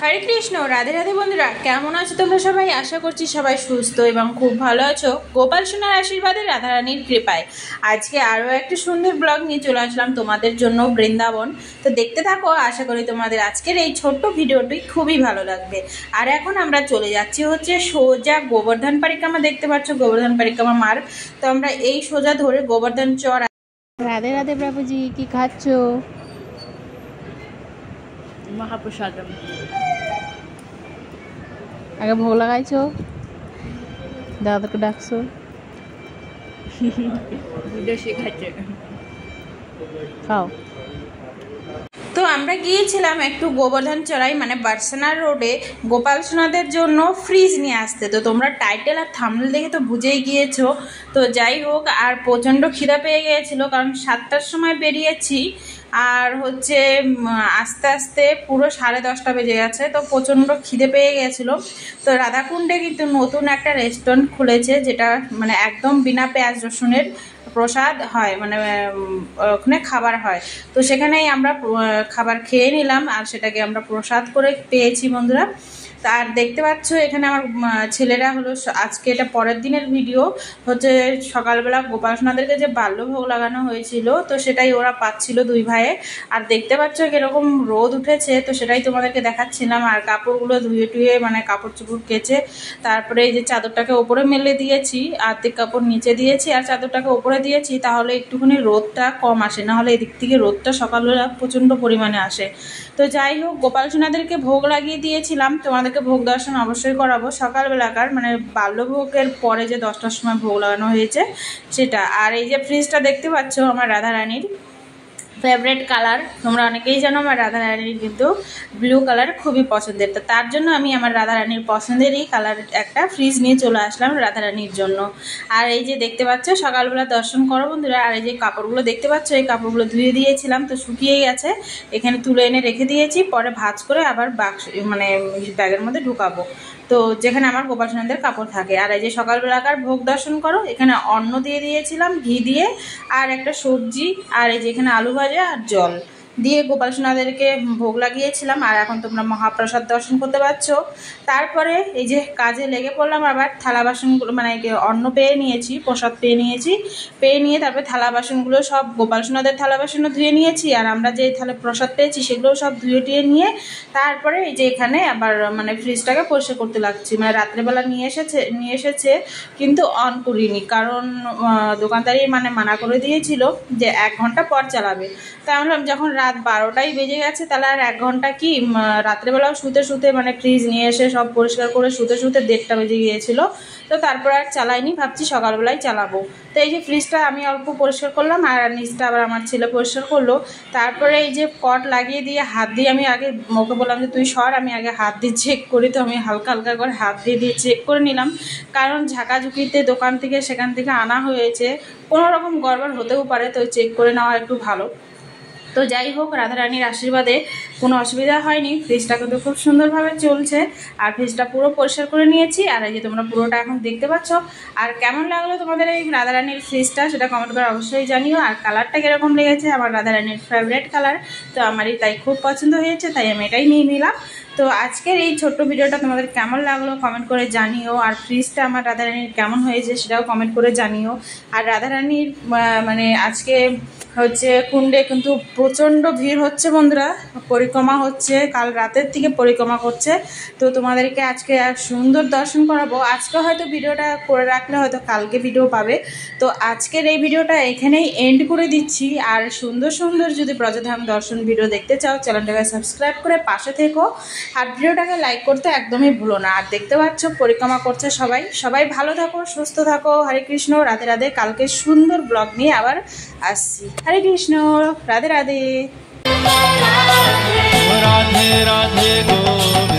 হরে কৃষ্ণ, রাধে রাধে বন্ধুরা, কেমন আছো তোমরা সবাই? আশা করছি সবাই সুস্থ এবং খুব ভালো আছো। গোপাল সোনার আশীর্বাদে, রাধারানীর কৃপায় আজকে আরও একটা সুন্দর ব্লগ নিয়ে চলে আসলাম তোমাদের জন্য, বৃন্দাবন। তো দেখতে থাকো, আশা করি তোমাদের আজকের এই ছোট্ট ভিডিওটি খুবই ভালো লাগবে। আর এখন আমরা চলে যাচ্ছি হচ্ছে সোজা গোবর্ধন পরিক্রমা। দেখতে পাচ্ছ গোবর্ধন পরিক্রমা মার্গ। তো আমরা এই সোজা ধরে গোবর্ধন চর। রাধে রাধে বাবুজি, কি খাচ্ছ? মহাপ্রসাদ। আগে ভোগ লাগাইছো, দাদাকে ডাকছো। ভিডিও শেখাচ্ছে, খাও। তো আমরা গিয়েছিলাম একটু গোবর্ধন চড়াই মানে বার্সেনা রোডে গোপাল সোনাদের জন্য ফ্রিজ নিয়ে আসতে। তো তোমরা টাইটেল আর থাম্বনেল দেখে তো বুঝেই গিয়েছো। তো যাই হোক, আর প্রচণ্ড খিদা পেয়ে গিয়েছিল, কারণ 7টার সময় বেরিয়েছি আর হচ্ছে আস্তে আস্তে পুরো 10:30 বেজে গেছে। তো প্রচণ্ড খিদে পেয়ে গেছিলো। তো রাধাকুণ্ডে কিন্তু নতুন একটা রেস্টুরেন্ট খুলেছে, যেটা মানে একদম বিনা পেঁয়াজ রসুনের প্রসাদ হয়, মানে ওখানে খাবার হয়। তো সেখানেই আমরা খাবার খেয়ে নিলাম, আর সেটাকে আমরা প্রসাদ করে পেয়েছি বন্ধুরা। আর দেখতে পাচ্ছ এখানে আমার ছেলেরা হলো, আজকে এটা পরের দিনের ভিডিও হচ্ছে, সকালবেলা গোপাল সোনাদেরকে যে বাল্যভোগ লাগানো হয়েছিল, তো সেটাই ওরা পাচ্ছিল দুই ভাইয়ে। আর দেখতে পাচ্ছ কিরকম রোদ উঠেছে, তো সেটাই তোমাদেরকে দেখাচ্ছিলাম। আর কাপড়গুলো ধুয়ে টুয়ে মানে কাপড় চোপড় কেচে তারপরে এই যে চাদরটাকে ওপরে মেলে দিয়েছি, আর্ধেক কাপড় নিচে দিয়েছি আর চাদরটাকে ওপরে দিয়েছি, তাহলে একটুখানি রোদটা কম আসে, নাহলে এদিক থেকে রোদটা সকালবেলা প্রচণ্ড পরিমাণে আসে। তো যাই হোক, গোপাল সোনাদেরকে ভোগ লাগিয়ে দিয়েছিলাম। তোমাদেরকে ভোগ দর্শন অবশ্যই করাবো সকালবেলাকার, মানে বাল্যভোগের পরে যে 10টার সময় ভোগ লাগানো হয়েছে সেটা। আর এই যে ফ্রিজটা দেখতে পাচ্ছ আমার রাধারানীর ফেভারেট কালার। তোমরা অনেকেই জানো আমার রাধারানীর কিন্তু ব্লু কালার খুবই পছন্দের। তো তার জন্য আমি আমার রাধারানীর পছন্দেরই কালার একটা ফ্রিজ নিয়ে চলে আসলাম রাধারানীর জন্য। আর এই যে দেখতে পাচ্ছ সকালবেলা দর্শন করো বন্ধুরা। আর এই যে কাপড়গুলো দেখতে পাচ্ছ, এই কাপড়গুলো ধুয়ে দিয়েছিলাম, তো শুকিয়ে গেছে। এখানে তুলে এনে রেখে দিয়েছি, পরে ভাঁজ করে আবার বাক্স মানে ব্যাগের মধ্যে ঢুকাবো, তো যেখানে আমার গোপাল সোনাদের কাপড় থাকে। আর এই যে সকালবেলাকার ভোগ দর্শন করো, এখানে অন্ন দিয়ে দিয়েছিলাম ঘি দিয়ে, আর একটা সবজি, আর এই যে এখানে আলু ভাজা আর জল দিয়ে গোপাল সোনাদেরকে ভোগ লাগিয়েছিলাম। আর এখন তোমরা মহাপ্রসাদ দর্শন করতে পারছো। তারপরে এই যে কাজে লেগে পড়লাম, আবার থালা বাসনগুলো মানে অন্ন পেয়ে নিয়েছি, প্রসাদ পেয়ে নিয়েছি, পেয়ে নিয়ে তারপরে থালা বাসনগুলো সব গোপাল সোনাদের থালা বাসনও ধুয়ে নিয়েছি, আর আমরা যে থালা প্রসাদ পেয়েছি সেগুলোও সব ধুয়ে টুয়ে নিয়ে তারপরে এই যে এখানে আবার মানে ফ্রিজটাকে পরিষ্কার করতে লাগছি। মানে রাত্রেবেলা নিয়ে এসেছে কিন্তু অন করিনি, কারণ দোকানদারি মানে মানা করে দিয়েছিল যে 1 ঘন্টা পর চালাবে। তাই আমরা যখন রাত 12টাই বেজে গেছে, তাহলে আর 1 ঘন্টা কি, রাত্রেবেলাও শুতে মানে ফ্রিজ নিয়ে এসে সব পরিষ্কার করে শুতে 1:30 বেজে গিয়েছিল। তো তারপর আর চালাইনি, ভাবছি সকালবেলায় চালাবো। তো এই যে ফ্রিজটা আমি অল্প পরিষ্কার করলাম, আর নিচটা আবার আমার ছেলে পরিষ্কার করলো। তারপরে এই যে কট লাগিয়ে দিয়ে হাত দিয়ে আমি আগে ওকে বললাম যে তুই সর, আমি আগে হাত দিয়ে চেক করি। তো আমি হালকা হালকা করে হাত দিয়ে চেক করে নিলাম, কারণ ঝাঁকাঝুঁকিতে দোকান থেকে সেখান থেকে আনা হয়েছে, কোনো রকম গড়বড় হতেও পারে, তো চেক করে নেওয়া একটু ভালো। তো যাই হোক, রাধারানীর আশীর্বাদে কোনো অসুবিধা হয়নি, ফ্রিজটা কিন্তু খুব সুন্দরভাবে চলছে। আর ফ্রিজটা পুরো পরিষ্কার করে নিয়েছি। আর এই যে তোমরা পুরোটা এখন দেখতে পাচ্ছ। আর কেমন লাগলো তোমাদের এই রাধারানীর ফ্রিজটা, সেটা কমেন্ট করে অবশ্যই জানিও। আর কালারটা কীরকম লেগেছে, আমার রাধারানীর ফেভারিট কালার, তো আমারই তাই খুব পছন্দ হয়েছে, তাই আমি এটাই নিয়ে নিলাম। তো আজকের এই ছোট্ট ভিডিওটা তোমাদের কেমন লাগলো কমেন্ট করে জানিও। আর ফ্রিজটা আমার রাধারানীর কেমন হয়েছে সেটাও কমেন্ট করে জানিও। আর রাধারানীর মানে আজকে হচ্ছে কুণ্ডে কিন্তু প্রচণ্ড ভিড় হচ্ছে বন্ধুরা, পরিক্রমা হচ্ছে, কাল রাতের থেকে পরিক্রমা করছে। তো তোমাদেরকে আজকে সুন্দর দর্শন করাবো। আজকে হয়তো ভিডিওটা করে রাখলে হয়তো কালকে ভিডিও পাবে। তো আজকের এই ভিডিওটা এখানেই এন্ড করে দিচ্ছি। আর সুন্দর সুন্দর যদি ব্রজধাম দর্শন ভিডিও দেখতে চাও, চ্যানেলটাকে সাবস্ক্রাইব করে পাশে থেকো, আর ভিডিওটাকে লাইক করতে একদমই ভুলো না। আর দেখতে পাচ্ছ পরিক্রমা করছে সবাই ভালো থাকো, সুস্থ থাকো। হরে কৃষ্ণ, রাধে রাধে। কালকে সুন্দর ব্লগ নিয়ে আবার আসছি। হরে কৃষ্ণ, রাধে রাধে। রাধে রাধে গো।